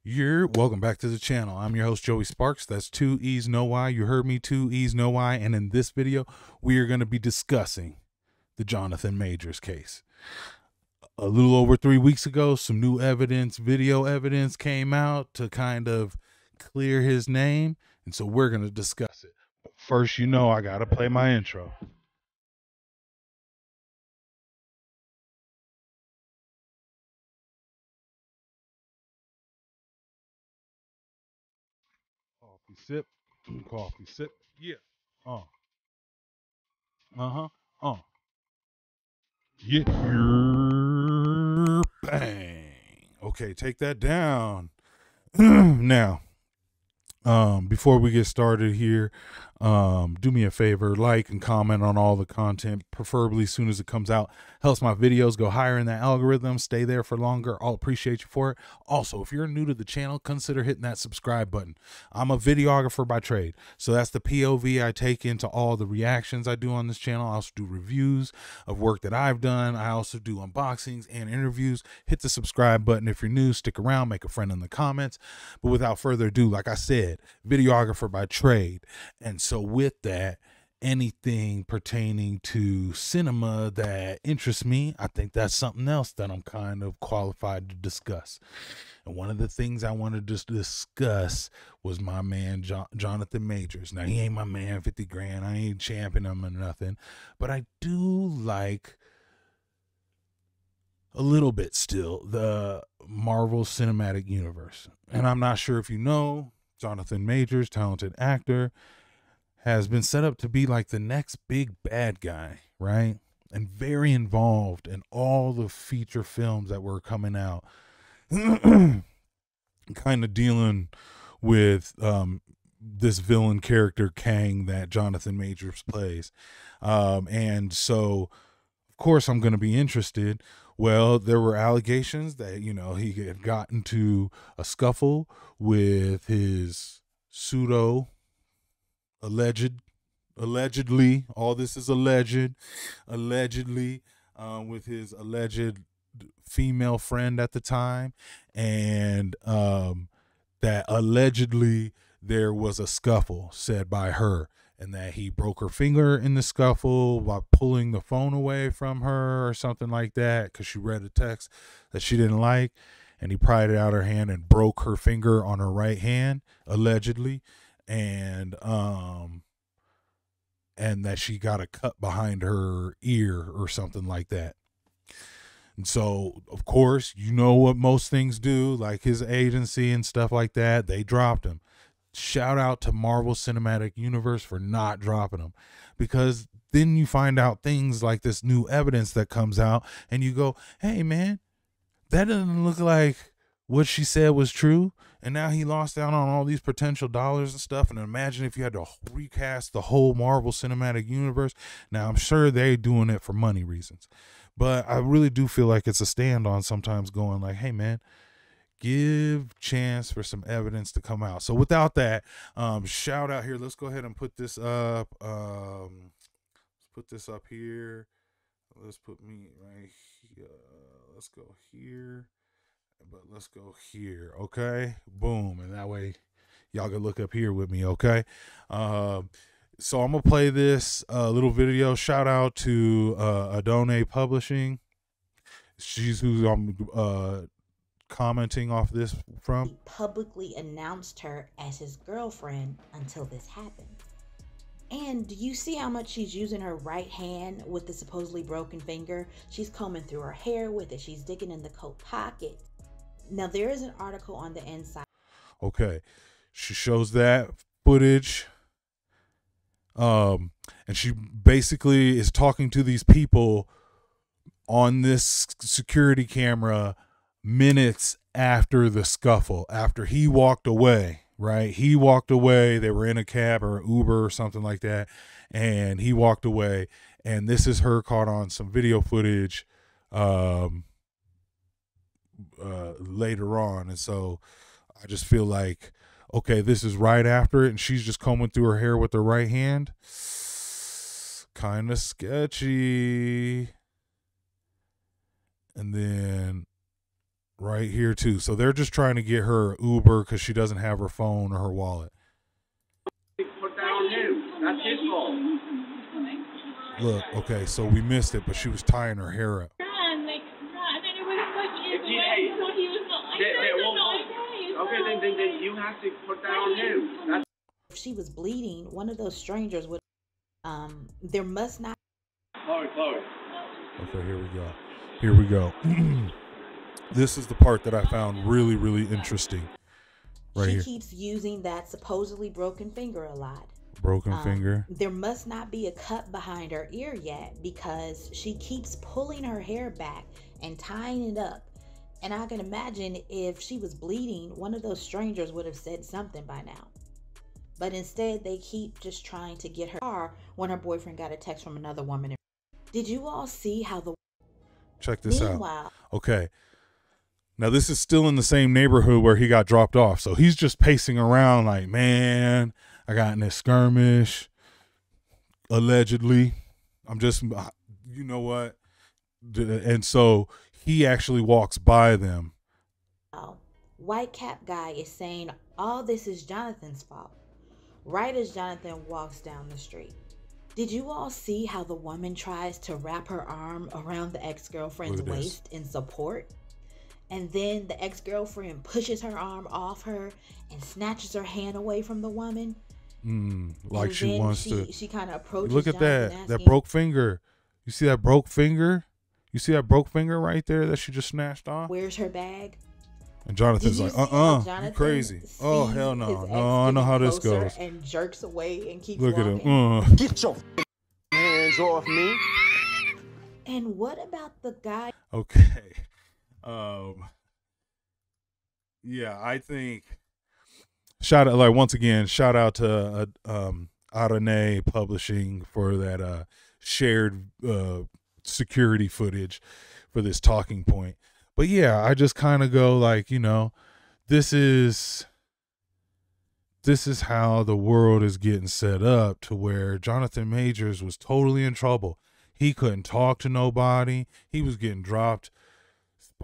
You're welcome back to the channel. I'm your host, Joey Sparks. That's two E's, no Y. You heard me, two E's, no Y. And in this video, we are going to be discussing the Jonathan Majors case. A little over 3 weeks ago, some new evidence, video evidence came out to kind of clear his name. And so we're going to discuss it. But first, you know, I got to play my intro. Coffee sip, coffee sip. Yeah. Uh. Uh-huh. Yeah. Bang. Okay, take that down. Now, before we get started here, do me a favor, like and comment on all the content, preferably as soon as it comes out. Helps my videos go higher in that algorithm, stay there for longer. I'll appreciate you for it. Also, if you're new to the channel, consider hitting that subscribe button. I'm a videographer by trade, so that's the POV I take into all the reactions I do on this channel. I also do reviews of work that I've done. I also do unboxings and interviews. Hit the subscribe button if you're new. Stick around, make a friend in the comments. But without further ado, like I said, videographer by trade. And so with that, anything pertaining to cinema that interests me, I think that's something else that I'm kind of qualified to discuss. And one of the things I wanted to discuss was my man Jonathan Majors. Now, he ain't my man, 50 grand. I ain't championing him or nothing. But I do like a little bit still the Marvel Cinematic Universe. And I'm not sure if you know, Jonathan Majors, talented actor, has been set up to be like the next big bad guy, right? And very involved in all the feature films that were coming out, kind of dealing with this villain character Kang that Jonathan Majors plays. And so, of course, I'm going to be interested. Well, there were allegations that, you know, he had gotten to a scuffle with his allegedly, all this is allegedly, with his alleged female friend at the time. And that allegedly there was a scuffle said by her, and that he broke her finger in the scuffle by pulling the phone away from her or something like that because she read a text that she didn't like, and he pried it out her hand and broke her finger on her right hand, allegedly. And that she got a cut behind her ear or something like that. And so, of course, you know what most things do, like his agency and stuff like that, they dropped him. Shout out to Marvel Cinematic Universe for not dropping him, because then you find out things like this new evidence that comes out and you go, hey man, that doesn't look like what she said was true. And now he lost out on all these potential dollars and stuff. And imagine if you had to recast the whole Marvel Cinematic Universe. Now, I'm sure they're doing it for money reasons, but I really do feel like it's a stand on sometimes going like, hey man, give chance for some evidence to come out. So without that, shout out here. Let's go ahead and put this up. Let's put this up here. Let's put me right here. Let's go here. But let's go here. Okay. Boom. And that way y'all can look up here with me. Okay. So I'm going to play this little video. Shout out to Adone Publishing. She's who I'm commenting off this from. He publicly announced her as his girlfriend until this happened. And do you see how much she's using her right hand with the supposedly broken finger? She's combing through her hair with it. She's digging in the coat pocket. Now, there is an article on the inside. Okay. She shows that footage. And she basically is talking to these people on this security camera minutes after the scuffle, after he walked away, right? He walked away. They were in a cab or Uber or something like that. And he walked away. And this is her caught on some video footage later on. And so I just feel like, okay, this is right after it. And she's just combing through her hair with her right hand. Kind of sketchy. And then right here too. So they're just trying to get her Uber because she doesn't have her phone or her wallet. Put that on him. That's his fault. Look, okay, so we missed it, but she was tying her hair up. Then you have to put that on him. If she was bleeding, one of those strangers would. There must not. Chloe. Okay, here we go. This is the part that I found really, really interesting. Right here. She keeps using that supposedly broken finger a lot. Broken finger. There must not be a cut behind her ear yet because she keeps pulling her hair back and tying it up. And I can imagine if she was bleeding, one of those strangers would have said something by now. But instead, they keep just trying to get her car when her boyfriend got a text from another woman. Did you all see how the... Check this out. Okay. Now, this is still in the same neighborhood where he got dropped off. So he's just pacing around like, man, I got in this skirmish. Allegedly. I'm just, you know what? And so he actually walks by them. White cap guy is saying all this is Jonathan's fault. Right as Jonathan walks down the street. Did you all see how the woman tries to wrap her arm around the ex-girlfriend's waist in support? And then the ex-girlfriend pushes her arm off her and snatches her hand away from the woman. Like and she wants to. She kind of approaches. Look at Jonathan that. That broke finger. You see that broke finger? You see that broke finger right there that she just snatched off? Where's her bag? And Jonathan's like, you crazy. Oh, hell no. No, I know how this goes. And jerks away and keeps Look walking. at him. Get your hands off me. And what about the guy? Okay. Yeah, I think shout out to Arane Publishing for that shared security footage for this talking point. But yeah, I just kind of go like, this is how the world is getting set up to where Jonathan Majors was totally in trouble. He couldn't talk to nobody. He was getting dropped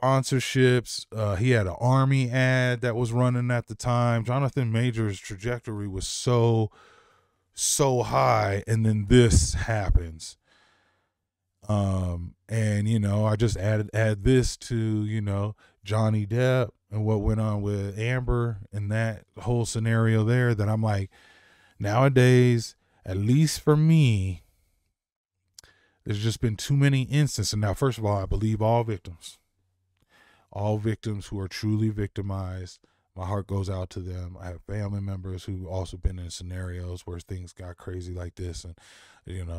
sponsorships. He had an Army ad that was running at the time. Jonathan Majors' trajectory was so high, and then this happens. And I just add this to Johnny Depp and what went on with Amber and that whole scenario there, that I'm like, nowadays, at least for me, there's just been too many instances. Now, first of all, I believe all victims who are truly victimized, my heart goes out to them. I have family members who also been in scenarios where things got crazy like this, and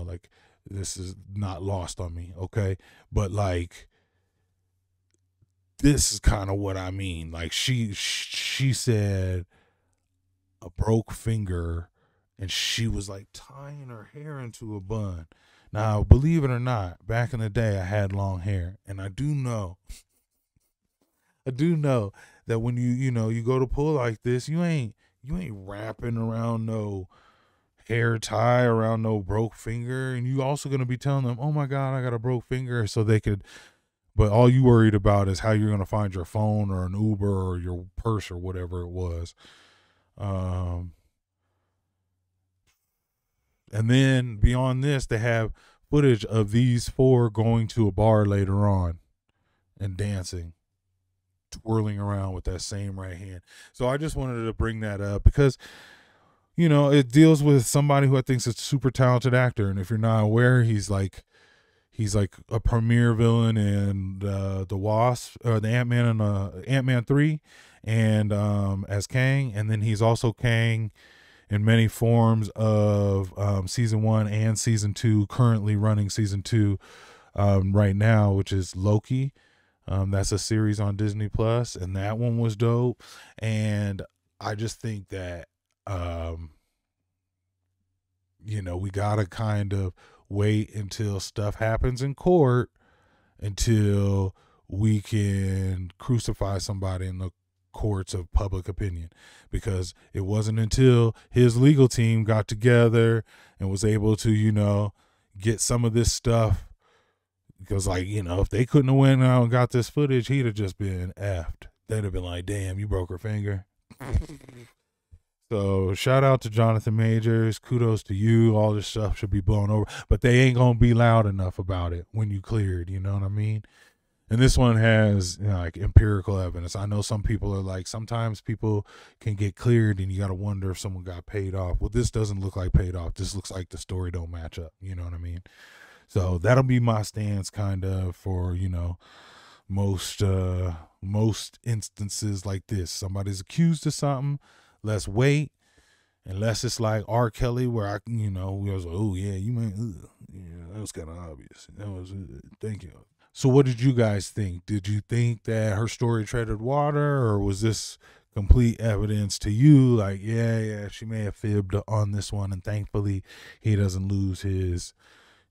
like, this is not lost on me, okay? But like, this is kind of what I mean. Like, she said a broke finger, and she was like tying her hair into a bun. Now, believe it or not, back in the day, I had long hair, and I do know that when you go to pull like this, you ain't wrapping around no hair tie around no broke finger, and you also gonna be telling them, oh my God, I got a broke finger, so they could. But all you worried about is how you're gonna find your phone or an Uber or your purse or whatever it was. And then beyond this, they have footage of these four going to a bar later on and dancing, twirling around with that same right hand. So I just wanted to bring that up because, it deals with somebody who I think is a super talented actor. And if you're not aware, he's like a premier villain in the Wasp, or the Ant-Man and Ant-Man 3, and as Kang. And then he's also Kang in many forms of season 1 and season 2, currently running season 2 right now, which is Loki. That's a series on Disney Plus, and that one was dope. And I just think that we gotta kind of wait until stuff happens in court until we can crucify somebody in the courts of public opinion, because it wasn't until his legal team got together and was able to get some of this stuff Because, like, you know, if they couldn't have went out and got this footage, he'd have just been effed. They'd have been like, damn, you broke her finger. So shout out to Jonathan Majors. Kudos to you. All this stuff should be blown over. But they ain't going to be loud enough about it when you cleared. You know what I mean? And this one has, you know, like empirical evidence. I know some people are like, sometimes people can get cleared and you got to wonder if someone got paid off. Well, this doesn't look like paid off. This looks like the story don't match up. You know what I mean? So that'll be my stance kind of for, you know, most instances like this. Somebody's accused of something. Let's wait. Unless it's like R. Kelly, where I, you know, we was like, oh yeah, you mean, yeah, that was kind of obvious. That was, thank you. So what did you guys think? Did you think that her story treaded water, or was this complete evidence to you? Like, yeah, she may have fibbed on this one, and thankfully he doesn't lose his,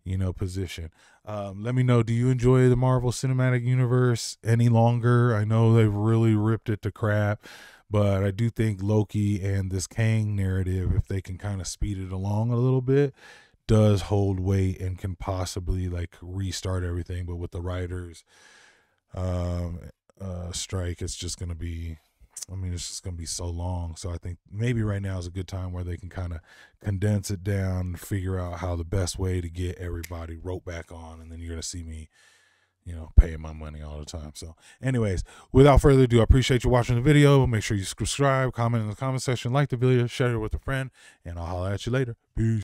you know, position. Let me know, do you enjoy the Marvel Cinematic Universe any longer? I know they've really ripped it to crap, but I do think Loki and this Kang narrative, if they can kind of speed it along a little bit, does hold weight and can possibly like restart everything. But with the writers strike, it's just going to be, I mean, it's just going to be so long. So I think maybe right now is a good time where they can kind of condense it down, figure out how the best way to get everybody wrote back on. And then you're going to see me, you know, paying my money all the time. So anyways, without further ado, I appreciate you watching the video. Make sure you subscribe, comment in the comment section, like the video, share it with a friend, and I'll holler at you later. Peace.